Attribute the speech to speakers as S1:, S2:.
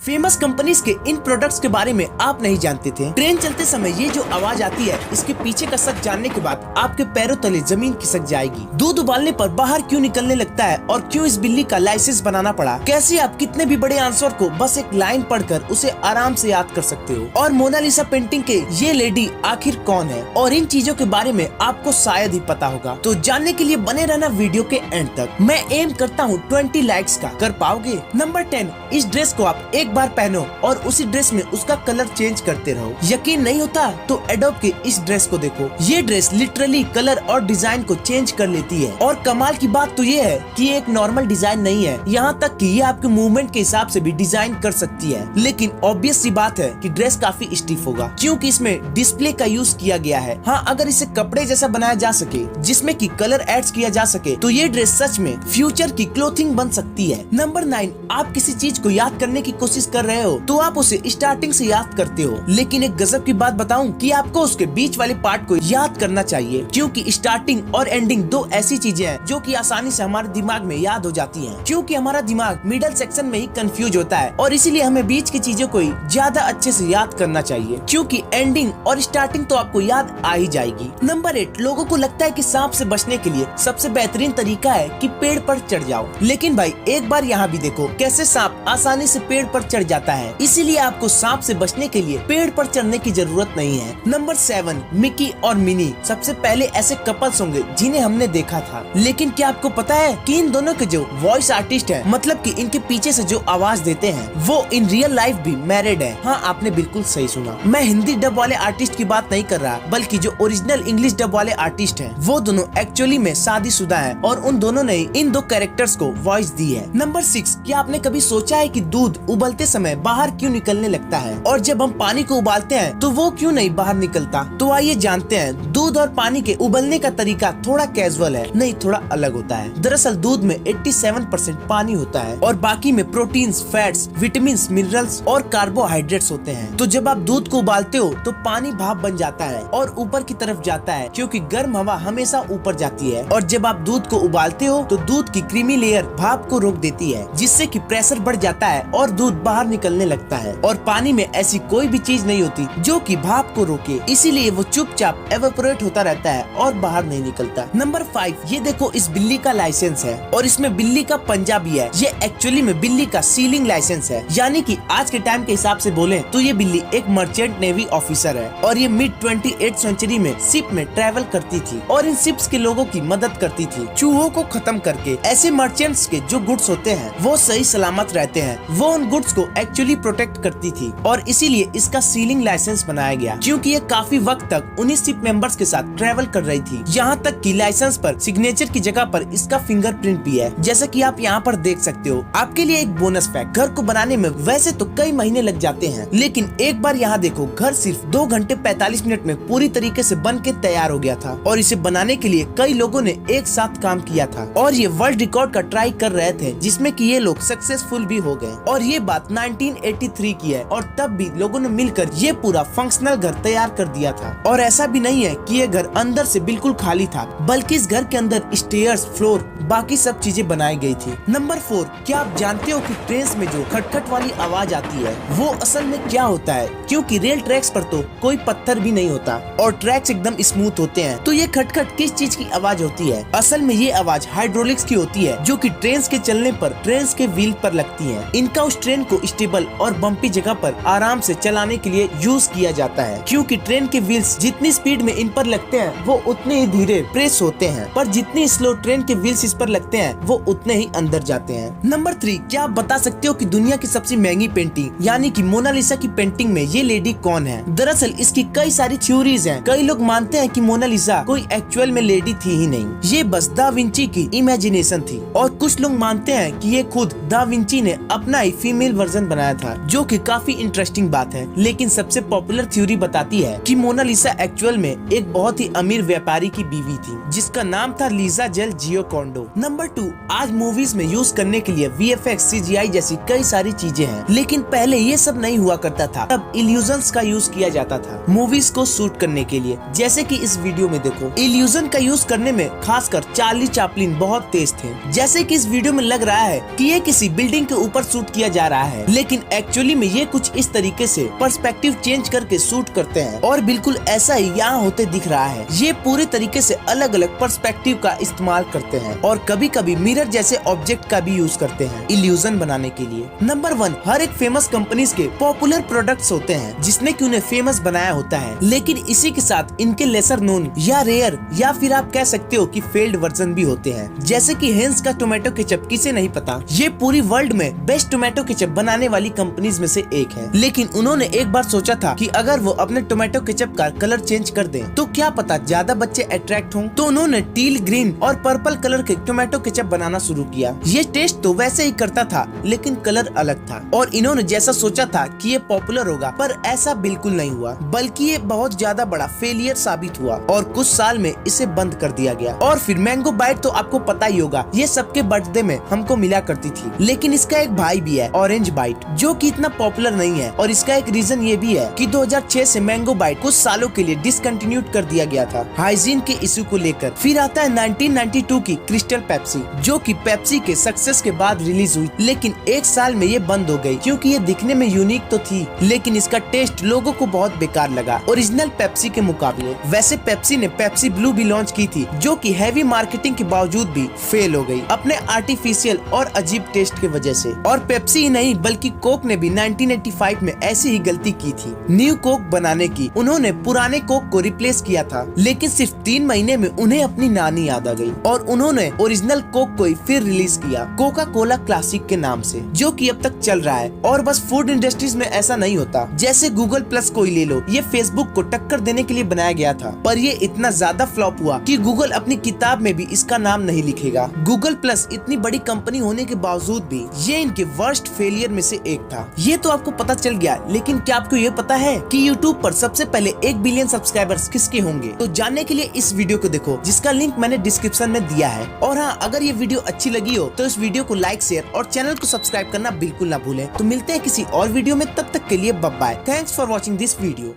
S1: Famous companies के इन products के बारे में आप नहीं जानते थे। ट्रेन चलते समय ये जो आवाज आती है, इसके पीछे का सच जानने के बाद आपके पैरों तले जमीन खिसक जाएगी। दूध उबालने पर बाहर क्यों निकलने लगता है और क्यों इस बिल्ली का लाइसेंस बनाना पड़ा? कैसे आप कितने भी बड़े आंसर को बस एक लाइन पढ़कर उसे आराम से याद कर सकते हो? और मोनालिसा पेंटिंग के ये लेडी आखिर कौन है? और इन चीजों के बारे में आपको शायद ही पता होगा। तो जानने के लिए बने रहना वीडियो के एंड तक। मैं एम करता हूँ 20 लाइक्स का। कर पाओगे? नंबर 10, इस ड्रेस को आप एक बार पहनो और उसी ड्रेस में उसका कलर चेंज करते रहो। यकीन नहीं होता तो एडोब के इस ड्रेस को देखो। ये ड्रेस लिटरली कलर और डिजाइन को चेंज कर लेती है। और कमाल की बात तो ये है कि ये एक नॉर्मल डिजाइन नहीं है, यहाँ तक कि ये आपके मूवमेंट के हिसाब से भी डिजाइन कर सकती है। लेकिन ऑब्वियस सी बात है कि ड्रेस काफी स्टिफ होगा, क्योंकि इसमें डिस्प्ले का यूज किया गया है। हाँ, अगर इसे कपड़े जैसा बनाया जा सके जिसमें कि कलर एड्स किया जा सके तो ये ड्रेस सच में फ्यूचर की क्लोथिंग बन सकती है। नंबर 9, आप किसी चीज को याद करने की कोशिश कर रहे हो तो आप उसे स्टार्टिंग से याद करते हो, लेकिन एक गजब की बात बताऊं कि आपको उसके बीच वाले पार्ट को याद करना चाहिए, क्योंकि स्टार्टिंग और एंडिंग दो ऐसी चीजें हैं जो कि आसानी से हमारे दिमाग में याद हो जाती हैं, क्योंकि हमारा दिमाग मिडल सेक्शन में ही कंफ्यूज होता है और इसीलिए हमें बीच की चीजों को ही ज्यादा अच्छे से याद करना चाहिए, क्योंकि एंडिंग और स्टार्टिंग तो आपको याद आ ही जाएगी। नंबर 8, लोगों को लगता है कि सांप से बचने के लिए सबसे बेहतरीन तरीका है कि पेड़ पर चढ़ जाओ, लेकिन भाई एक बार यहाँ भी देखो कैसे सांप आसानी से पेड़ पर चढ़ जाता है। इसीलिए आपको सांप से बचने के लिए पेड़ पर चढ़ने की जरूरत नहीं है। नंबर 7, मिकी और मिनी सबसे पहले ऐसे कपल्स होंगे जिन्हें हमने देखा था, लेकिन क्या आपको पता है कि इन दोनों के जो वॉइस आर्टिस्ट हैं, मतलब कि इनके पीछे से जो आवाज देते हैं, वो इन रियल लाइफ भी मैरिड है। हाँ, आपने बिल्कुल सही सुना। मैं हिंदी डब वाले आर्टिस्ट की बात नहीं कर रहा, बल्कि जो ओरिजिनल इंग्लिश डब वाले आर्टिस्ट हैं, वो दोनों एक्चुअली में शादीशुदा हैं और उन दोनों ने इन दो कैरेक्टर्स को वॉइस दी है। नंबर 6, क्या आपने कभी सोचा है कि दूध उबलते समय बाहर क्यों निकलने लगता है और जब हम पानी को उबालते हैं तो वो क्यों नहीं बाहर निकलता? तो आइए जानते हैं। दूध और पानी के उबलने का तरीका थोड़ा कैजुअल है, नहीं थोड़ा अलग होता है। दरअसल दूध में 87% पानी होता है और बाकी में प्रोटीन्स, फैट्स, विटामिन, मिनरल्स और कार्बोहाइड्रेट्स होते हैं। तो जब आप दूध को उबालते हो तो पानी भाप बन जाता है और ऊपर की तरफ जाता है, क्योंकि गर्म हवा हमेशा ऊपर जाती है। और जब आप दूध को उबालते हो तो दूध की क्रीमी लेयर भाप को रोक देती है, जिससे कि प्रेशर बढ़ जाता है और दूध बाहर निकलने लगता है। और पानी में ऐसी कोई भी चीज नहीं होती जो कि भाप को रोके, इसीलिए वो चुपचाप एवेपोरेट होता रहता है और बाहर नहीं निकलता। नंबर 5, ये देखो इस बिल्ली का लाइसेंस है और इसमें बिल्ली का पंजा भी है। ये एक्चुअली में बिल्ली का सीलिंग लाइसेंस है, यानी कि आज के टाइम के हिसाब से बोले तो ये बिल्ली एक मर्चेंट नेवी ऑफिसर है और ये मिड 28th सेंचुरी में शिप में ट्रेवल करती थी और इन शिप्स के लोगों की मदद करती थी, चूहों को खत्म करके। ऐसे मर्चेंट्स के जो गुड्स होते हैं वो सही सलामत रहते हैं, वो उन गुड्स को एक्चुअली प्रोटेक्ट करती थी और इसीलिए इसका सीलिंग लाइसेंस बनाया गया, क्योंकि ये काफी वक्त तक उन्हीं शिप मेंबर्स के साथ ट्रेवल कर रही थी। यहाँ तक कि लाइसेंस पर सिग्नेचर की जगह पर इसका फिंगरप्रिंट भी है, जैसा कि आप यहाँ पर देख सकते हो। आपके लिए एक बोनस फैक्ट, घर को बनाने में वैसे तो कई महीने लग जाते हैं, लेकिन एक बार यहाँ देखो, घर सिर्फ 2 घंटे 45 मिनट में पूरी तरीके से बन के तैयार हो गया था और इसे बनाने के लिए कई लोगों ने एक साथ काम किया था और ये वर्ल्ड रिकॉर्ड का ट्राई कर रहे थे, जिसमें कि ये लोग सक्सेसफुल भी हो गए। और ये बात 1983 की है और तब भी लोगों ने मिलकर ये पूरा फंक्शनल घर तैयार कर दिया था। और ऐसा भी नहीं है कि ये घर अंदर से बिल्कुल खाली था, बल्कि इस घर के अंदर स्टेयर्स, फ्लोर, बाकी सब चीजें बनाई गई थी। नंबर 4, क्या आप जानते हो कि ट्रेन में जो खटखट वाली आवाज आती है वो असल में क्या होता है? क्योंकि रेल ट्रैक्स पर तो कोई पत्थर भी नहीं होता और ट्रैक्स एकदम स्मूथ होते हैं, तो ये खटखट किस चीज की आवाज होती है? असल में ये आवाज हाइड्रोलिक्स की होती है, जो कि ट्रेन के चलने पर ट्रेन के व्हील पर लगती है। इनका उस ट्रेन को स्टेबल और बम्पी जगह पर आराम से चलाने के लिए यूज किया जाता है, क्योंकि ट्रेन के व्हील्स जितनी स्पीड में इन पर लगते हैं वो उतने ही धीरे प्रेस होते हैं, पर जितनी स्लो ट्रेन के व्हील्स इस पर लगते हैं वो उतने ही अंदर जाते हैं। नंबर 3, क्या आप बता सकते हो कि दुनिया की सबसे महंगी पेंटिंग यानी कि मोनालिसा की पेंटिंग में ये लेडी कौन है? दरअसल इसकी कई सारी थ्योरीज हैं। कई लोग मानते हैं कि मोनालिसा कोई एक्चुअल में लेडी थी ही नहीं, ये बस दा विंची की इमेजिनेशन थी, और कुछ लोग मानते हैं कि ये खुद दा विंची ने अपना ही फीमेल वर्जन बनाया था, जो कि काफी इंटरेस्टिंग बात है। लेकिन सबसे पॉपुलर थ्योरी बताती है कि मोनालिसा एक्चुअल में एक बहुत ही अमीर व्यापारी की बीवी थी, जिसका नाम था लीजा जेल जियोकोंडो। नंबर 2, आज मूवीज में यूज करने के लिए VFX, CGI जैसी कई सारी चीजें हैं, लेकिन पहले ये सब नहीं हुआ करता था। तब इल्यूजन्स का यूज किया जाता था मूवीज को शूट करने के लिए, जैसे कि इस वीडियो में देखो। इल्यूजन का यूज करने में खासकर चार्ली चैपलिन बहुत तेज थे, जैसे कि इस वीडियो में लग रहा है कि ये किसी बिल्डिंग के ऊपर शूट किया जा रहा है, लेकिन एक्चुअली में ये कुछ इस तरीके से पर्सपेक्टिव चेंज करके शूट करते हैं और बिल्कुल ऐसा ही यहाँ होते दिख रहा है। ये पूरे तरीके से अलग अलग पर्सपेक्टिव का इस्तेमाल करते हैं और कभी कभी मिरर जैसे ऑब्जेक्ट का भी यूज करते हैं इल्यूजन बनाने के लिए। नंबर 1, हर एक फेमस कंपनीज के पॉपुलर प्रोडक्ट्स होते हैं जिसने कि उन्हें फेमस बनाया होता है, लेकिन इसी के साथ इनके लेसर नोन या रेयर या फिर आप कह सकते हो कि फेल्ड वर्जन भी होते हैं। जैसे कि हेंस का टोमेटो केचप किसे नहीं पता, ये पूरी वर्ल्ड में बेस्ट टोमेटो केचप बनाने वाली कंपनीज में से एक है। लेकिन उन्होंने एक बार सोचा था कि अगर वो अपने टोमेटो केचप का कलर चेंज कर दें तो क्या पता ज्यादा बच्चे अट्रैक्ट हों। तो उन्होंने टील, ग्रीन और पर्पल कलर के टोमेटो केचप बनाना शुरू किया। ये टेस्ट तो वैसे ही करता था लेकिन कलर अलग था और इन्होंने जैसा सोचा था कि ये पॉपुलर होगा, पर ऐसा बिल्कुल नहीं हुआ, बल्कि ये बहुत ज्यादा बड़ा फेलियर साबित हुआ और कुछ साल में इसे बंद कर दिया गया। और फिर मैंगो बाइट तो आपको पता ही होगा, ये सबके बर्थडे में हमको मिला करती थी। लेकिन इसका एक भाई भी है, ऑरेंज बाइट, जो कि इतना पॉपुलर नहीं है और इसका एक रीजन ये भी है कि 2006 से मैंगो बाइट कुछ सालों के लिए डिसकंटिन्यूड कर दिया गया था हाइजीन के इश्यू को लेकर। फिर आता है 1992 की क्रिस्टल पेप्सी, जो कि पेप्सी के सक्सेस के बाद रिलीज हुई, लेकिन एक साल में ये बंद हो गई क्योंकि ये दिखने में यूनिक तो थी लेकिन इसका टेस्ट लोगों को बहुत बेकार लगा ओरिजिनल पेप्सी के मुकाबले। वैसे पेप्सी ने पेप्सी ब्लू भी लॉन्च की थी, जो कि हैवी मार्केटिंग के बावजूद भी फेल हो गई अपने आर्टिफिशियल और अजीब टेस्ट की वजह से। और पेप्सी ही नहीं बल्कि कोक ने भी 1985 में ऐसी ही गलती की थी, न्यू कोक बनाने की। उन्होंने पुराने कोक को रिप्लेस किया था, लेकिन सिर्फ 3 महीने में उन्हें अपनी नानी याद आ गई और उन्होंने ओरिजिनल कोक को ही फिर रिलीज किया कोका कोला क्लासिक के नाम से, जो कि अब तक चल रहा है। और बस फूड इंडस्ट्रीज में ऐसा नहीं होता, जैसे गूगल प्लस को ही ले लो, ये फेसबुक को टक्कर देने के लिए बनाया गया था, पर ये इतना ज्यादा फ्लॉप हुआ कि गूगल अपनी किताब में भी इसका नाम नहीं लिखेगा। गूगल प्लस इतनी बड़ी कंपनी होने के बावजूद भी ये इनके वर्स्ट फेलियर में से एक था। ये तो आपको पता चल गया, लेकिन क्या आपको ये पता है कि YouTube पर सबसे पहले 1 बिलियन सब्सक्राइबर्स किसके होंगे? तो जानने के लिए इस वीडियो को देखो, जिसका लिंक मैंने डिस्क्रिप्शन में दिया है। और हाँ, अगर ये वीडियो अच्छी लगी हो तो इस वीडियो को लाइक, शेयर और चैनल को सब्सक्राइब करना बिल्कुल ना भूलें। तो मिलते हैं किसी और वीडियो में, तब तक के लिए bye bye. Thanks for watching this video.